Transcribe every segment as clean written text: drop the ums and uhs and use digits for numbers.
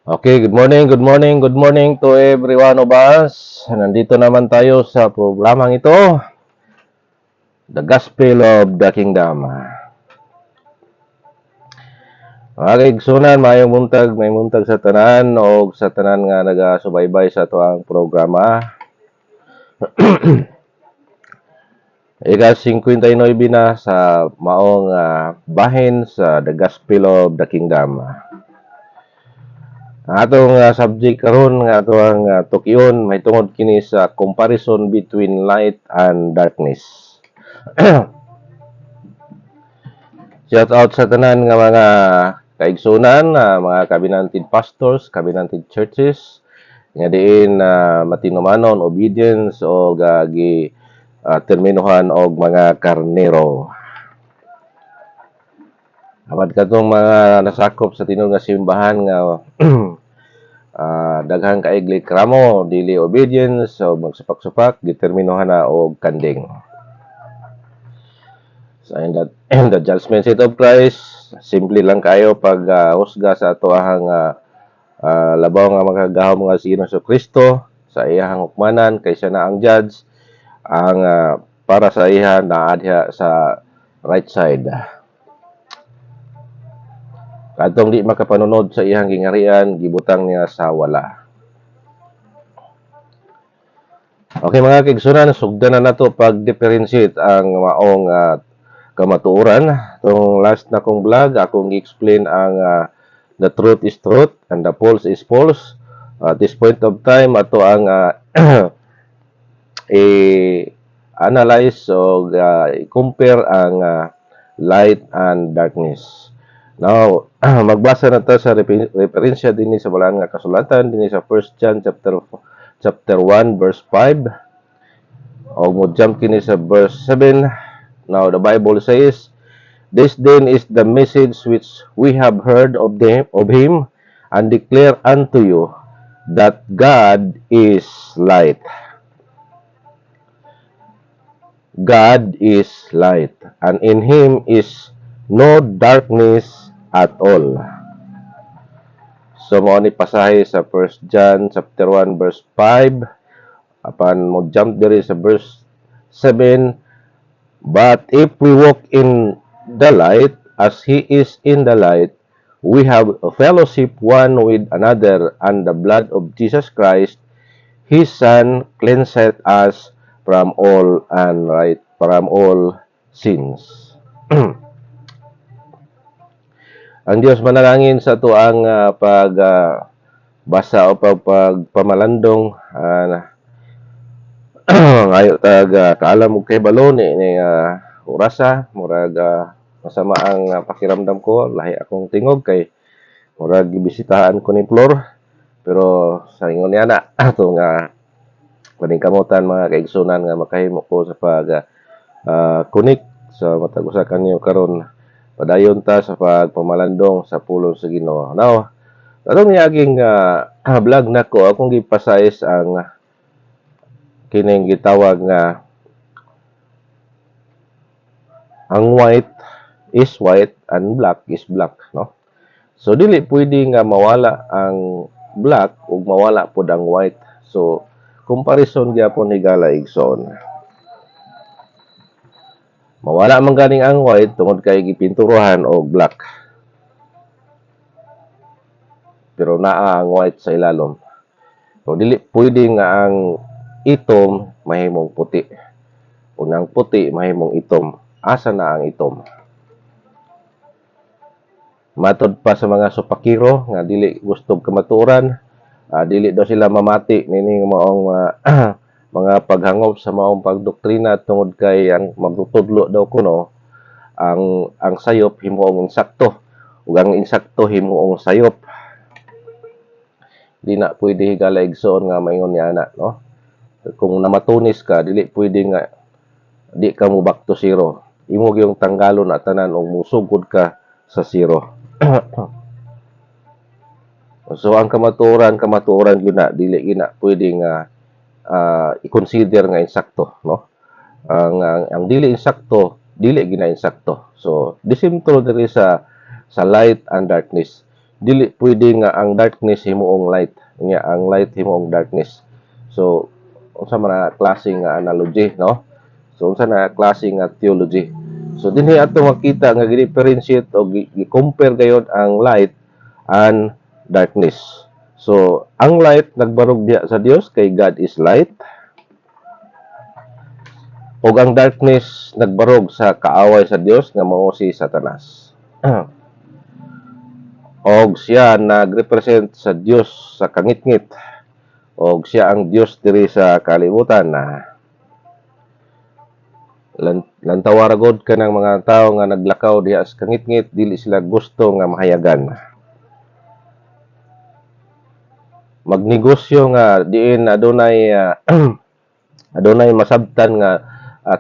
Okay, good morning, good morning to every one of us. Nandito naman tayo sa programang ito, The Gospel of the Kingdom. Mga kaigsunan, may muntag sa tanan o sa tanan nga nagasubaybay sa tuang programa. Ika-59 na sa maong bahin sa The Gospel of the Kingdom. Ang atong subject karon nga atong tukyon may tungod kini sa comparison between light and darkness. Shout out sa tanan nga mga kaigsunan, mga covenanted pastors, covenanted churches nga diin matinumanon obedience o gi terminuhan og mga karnero. Amad katong mga nasakop sa tinud nga simbahan nga daghang kaig kramo dili obedience o magsupak-supak determinuhan na og kanding. So, and the judgment seat of Christ, simple lang kayo pag husga sa atuahang labaw nga makagahom nga si Hesus Kristo sa iyang hukmanan kay siya na ang judge ang para sa iya na adya sa right side. Kadtong di makapanunod sa iyang gingarian, gibutang niya sa wala. Okay mga kaigsunan, sugdan na nato pag-differentiate ang maong kamatuoran. Itong last na kong vlog, akong i-explain ang the truth is truth and the false is false. At this point of time, ato ang i-analyze o i-compare ang light and darkness. Now, magbasa na ta sa referensya dinhi sa balaan nga kasulatan dinhi sa 1 John chapter 1 verse 5. O mo jump kini sa verse 7. Now the Bible says, "This then is the message which we have heard of him and declare unto you, that God is light." God is light, and in him is no darkness at all. So mo ni pasahe sa 1 John chapter 1 verse 5. Apan mo jump diri sa verse 7. But if we walk in the light as he is in the light, we have a fellowship one with another, and the blood of Jesus Christ, his Son, cleanseth us from all sins. Ang Dios manalangin sa tuang basa o pagpamalandong ngayo tag kaalam mo kay balon ni orasa murag masama ang pakiramdam ko, lahi akong tingog kay murag gibisitahan ko ni Flor, pero sa ingon niya na ato nga paningkamutan mga kaigsunan nga makahimo ko sa pag connect sa matag usa kanyo karon padayon ta sa pagpamalandong sa pulong sa Ginoo. Now, karong niaging vlog nako akong gipasayas ang kining gitawag nga ang white is white and black is black, no? So dili pwede nga mawala ang black ug mawala pud ang white. So comparison gyapon higala igsoon. Mawala man ganing ang white tungod kay gipinturohan og black. Pero naa ang white sa ilalom. So dili pwede nga ang itom mahimong puti. Unang puti mahimong itom. Asa na ang itom? Matod pa sa mga supakiro nga dili gusto kamaturan, dili daw sila mamati nining maong mga paghangop sa maong pagdoktrina tungod kay ang magtutudlo daw kuno ang sayop himuong insakto ug ang insakto himuong sayop. Di na pwede higala igsoon nga maingon niya na, no? Kung namatunis ka, dili pwede nga di ka mo back to zero. Imo yung tanggalon na tanan og musugod ka sa zero. So ang kamaturan gyud na dili gina pwede nga i-consider nga insakto, no? Ang dili insakto, dili gina insakto. So the same through diri sa light and darkness. dili pwede nga ang darkness himuong light, nya ang light himuong darkness. So unsa man na klase nga analogy, no? So unsa na klase nga theology. So dinhi ato makita nga gi-differentiate o gi-compare gayud ang light and darkness. So ang light nagbarog diha sa Dios kay God is light. Ug ang darkness nagbarog sa kaaway sa Dios nga mao si Satanas. Og siya nagrepresent sa Dios sa kangitngit. Og siya ang Dios diri sa kalibutan na lantawara god kanang mga tawo nga naglakaw diha sa kangitngit, dili sila gusto nga mahayagan. Magnegosyo nga diin adunay adunay masabtan nga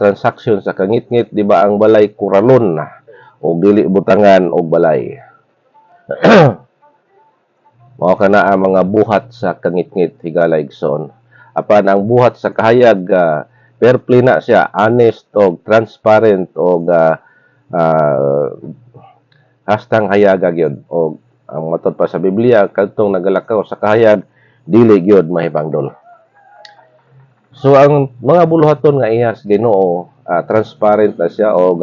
transaction sa kangitngit, di ba ang balay kuralon na o dili butangan og balay. Mao kana ang mga buhat sa kangitngit higala igsoon. Apan ang buhat sa kahayag fair play na siya, honest og transparent og hastang hayaga gyud. Og ang matod pa sa Biblia kadtong nagalakaw sa kahayag dili gyud mahibangdol. So ang mga buluhaton nga ihas Ginoo, transparent na siya o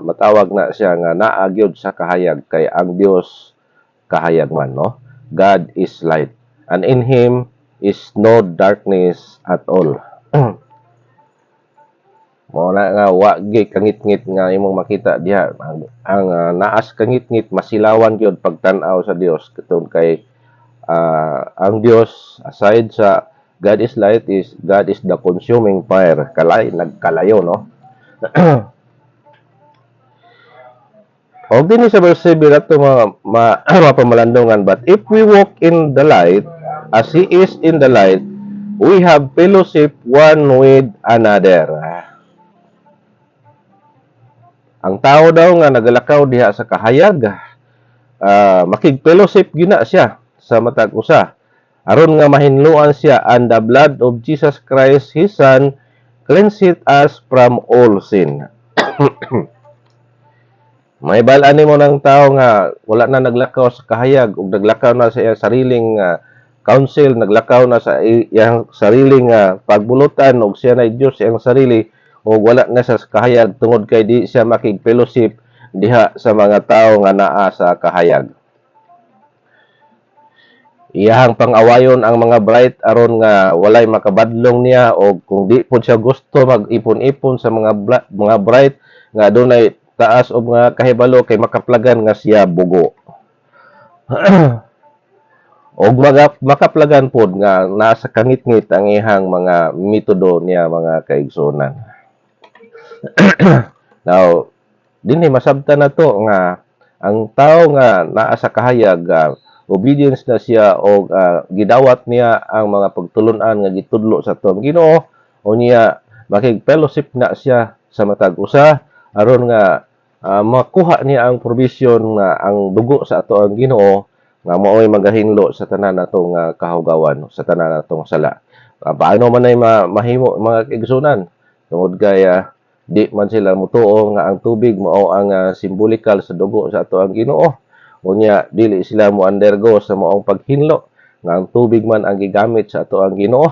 matawag na siya nga naa gyud sa kahayag kay ang Dios kahayag man, no? God is light and in him is no darkness at all. Mo na nga wa gyud kangit-ngit nga imong makita diha ang naas kangit-ngit masilawan gyud pagtan-aw sa Dios katong kay ang Dios aside sa God is light is God is the consuming fire. Nagkalayo, no? Og din sa verse 7 ato mapamalandongan, but if we walk in the light as he is in the light, we have fellowship one with another. Ang tao daw nga nagalakaw diha sa kahayag, makig-fellowship gina siya sa matag usa. Aron nga mahinluan siya, and the blood of Jesus Christ, His Son, cleanseth us from all sin. May balaan mo ng tao nga wala na naglakaw sa kahayag ug naglakaw na sa iyang sariling counsel, naglakaw na sa iyang sariling pagbulutan ug siya na Dios sa iyang sarili ug wala na sa kahayag tungod kay di siya makig-fellowship diha sa mga tao nga naa sa kahayag. Iyahang pangawayon ang mga bright aron nga walay makabadlong niya o kung di po siya gusto mag-ipon-ipon sa mga bright nga adunay taas o mga kahibalo kay makaplagan nga siya bugo. Og makaplagan pod nga nasa kangit-ngit ang ihang mga metodo niya mga kaigsunan. Now, dinhi masabtan na to nga ang tao nga naa sa kahayag obedience na siya o gidawat niya ang mga pagtulunan nga gitudlo sa tuang Ginoo o niya makig-fellowship na siya sa matag usa aron nga makuha niya ang provision nga ang dugo sa ato ang Ginoo nga mao'y magahinlo sa tanan natong kahugawan, sa tanan natong sala. Paano man ay mahimo mga kaigsunan tungod kay di man sila mutuo nga ang tubig mao ang symbolikal sa dugo sa ato ang Ginoo. Unya dili sila mo undergo sa maong paghinlo nga ang tubig man ang gigamit sa ato ang Ginoo.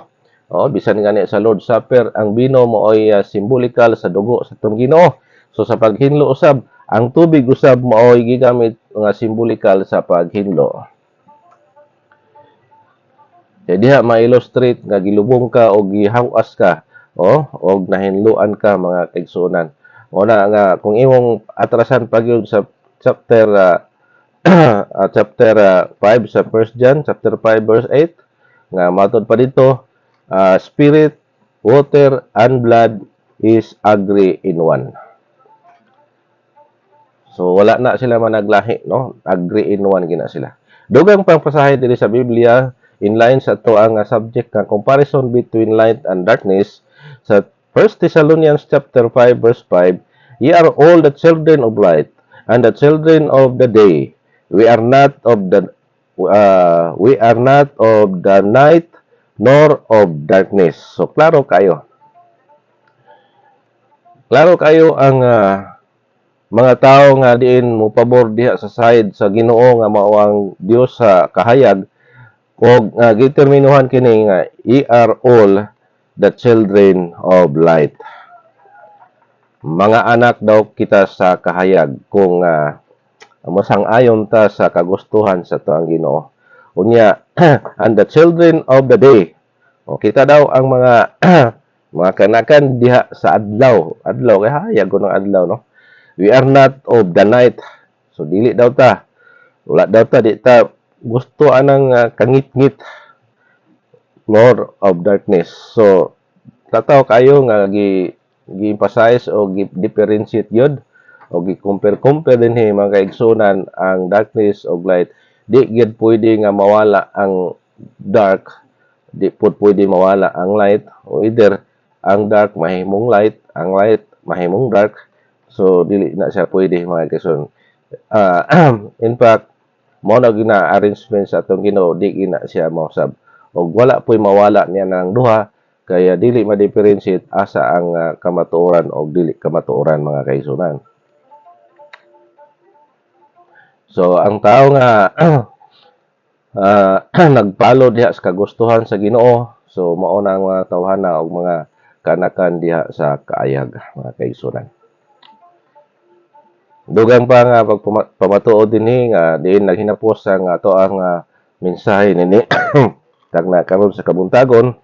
Bisan gani sa Lord Supper ang bino mao'y symbolikal sa dugo sa atong Ginoo. So sa paghinlo usab ang tubig usab mao'y gigamit nga symbolikal sa paghinlo. Kaya diha ma-illustrate nga gilubong ka o gihawas ka o nahinluan ka mga kaigsunan. Una nga kung imong atrasan pagyud sa chapter 5 sa 1 John, chapter 5 verse 8, nga matod pa dito, spirit, water, and blood is agree in one. So wala na sila managlahi, no? Agree in one gina sila. Dugang pangpasahe diri sa Biblia in line sa to ang subject nga comparison between light and darkness sa 1 Thessalonians chapter 5 verse 5, ye are all the children of light and the children of the day. We are not of the night nor of darkness. So klaro kayo. Klaro kayo ang mga tao nga diin mo pabor diha sa side sa Ginoo nga mao ang Dios sa kahayag ug giterminuhan kini nga ye are all the children of light. Mga anak daw kita sa kahayag kung mosang-ayon ta sa kagustuhan sa tuang Ginoo. Unya, and the children of the day. O kita daw ang mga mga kanakan diha sa adlaw. Adlaw kay hayag ko ng adlaw no. We are not of the night. So dili daw ta. Wala daw ta di ta gusto anang kangit-ngit more of darkness. So tataw kayo nga gi-emphasize o gi-differentiate yun o gi-compare din mga kaigsunan ang darkness o light. Di gyud pwede nga mawala ang dark, di pud pwede mawala ang light o either ang dark mahimong light, ang light mahimong dark. So dili na siya pwede mga kaigsunan. In fact, mao na gina arrangement sa atong Ginoo, di gina siya mausab og wala po'y mawala niya ng duha kaya dili ma-differentiate asa ang kamatuoran o dili kamatuoran mga kaigsunan. So ang tao nga nagpalo diha sa kagustuhan sa Ginoo, so mao na ang mga tawhana og mga kanakan diha sa kaayag mga kaigsunan. Dugang pa nga pagpamatuod dinhi nga diin naghinapos ang ato ang mensahe nini kag nakaron sa kabuntagon.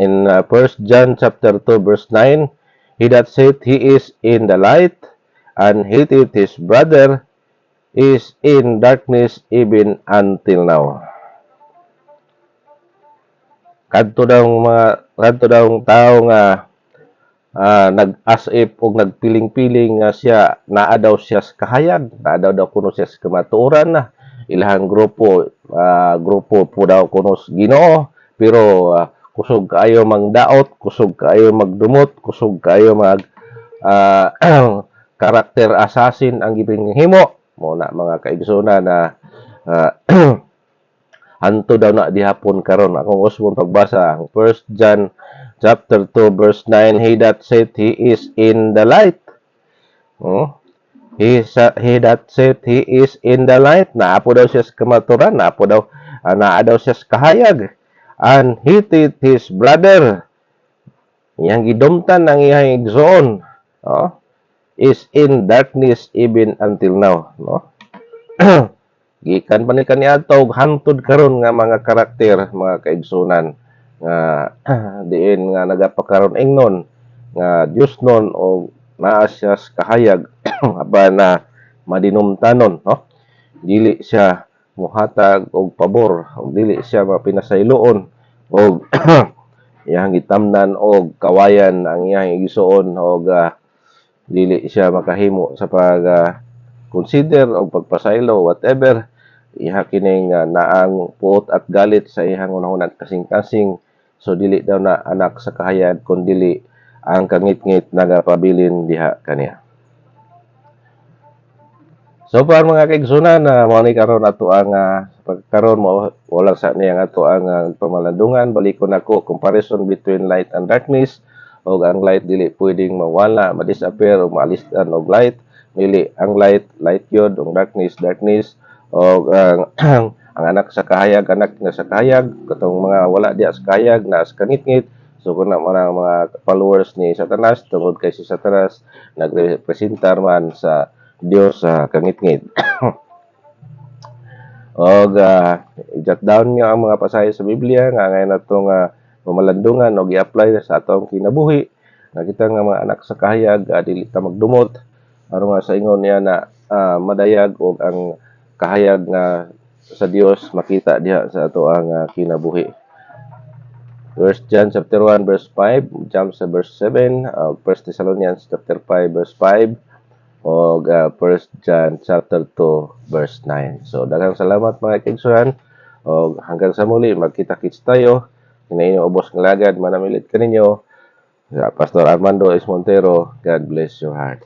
In 1 John chapter 2 verse 9, he that saith he is in the light and hateth his brother is in darkness even until now. Kadto daw tao nga nag-as if og nagpiling-piling nga siya naa daw siya sa kahayag, naa daw kuno siya sa kamatuoran na ilahang grupo po daw kuno sa Ginoo pero kusog kaayo mangdaot, kusog kaayo magdumot, kusog kaayo mag character assassin ang gipinghimo mo na mga kaigsoona na hanto daw na dihapon karon akong usbon pagbasa ang 1 John chapter 2 verse 9, he that saith he is in the light. He that saith he is in the light, naapo daw siya sa kamaturan, naa daw siya sa kahayag. And hateth his brother, iyang gidumtan ang iyang igsoon, is in darkness even until now. Gikan pa ni kaniadto og hantod karon nga mga karakter, mga kaigsunan nga diin nga nagapakaron ingnon nga Dios non o naa siya sa kahayag apan na madinumtanon, dili siya muhatag og pabor o dili siya mapinasayloon og iyang gitamnan og kawayan ang iyang igsuon og dili siya makahimo sa pag consider o pagpasaylo whatever iha kining naang puot at galit sa iyang unahunat kasing-kasing. So dili daw na anak sa kahayag kun dili ang kangit-ngit nagapabilin diha kaniya. So para mga kaigsunan na mao ni karon ato ang pagkaron mo wala sa niya ato ang pamalandungan balikon ako comparison between light and darkness og ang light dili pwedeng mawala ma-disappear o maalistan og light dili ang light yun ang darkness og ang anak sa kahayag anak na sa kahayag katong mga wala diya sa kahayag na sa kangit-ngit. So kung na mga followers ni Satanas tungod kay si Satanas nagrepresentar man sa Dios sa kangit-ngit. Og i-jot down niyo ang mga pasahe sa Biblia nga ngayon natong mamalandungan og i-apply sa atong kinabuhi. Nakita nga mga anak sa kahayag dili ta magdumot aron nga sa ingon niya na madayag og ang kahayag nga sa Dios makita diha sa ato ang kinabuhi. 1 John chapter 1 verse 5, jump sa verse 7, 1 Thessalonians chapter 5 verse 5, o 1 John chapter 2 verse 9. So daghang salamat mga kaigsuhan o hanggang sa muli magkita-kits tayo kinainyo ubos ng lagad manamilit kaninyo Pastor Armando S. Montero. God bless your heart.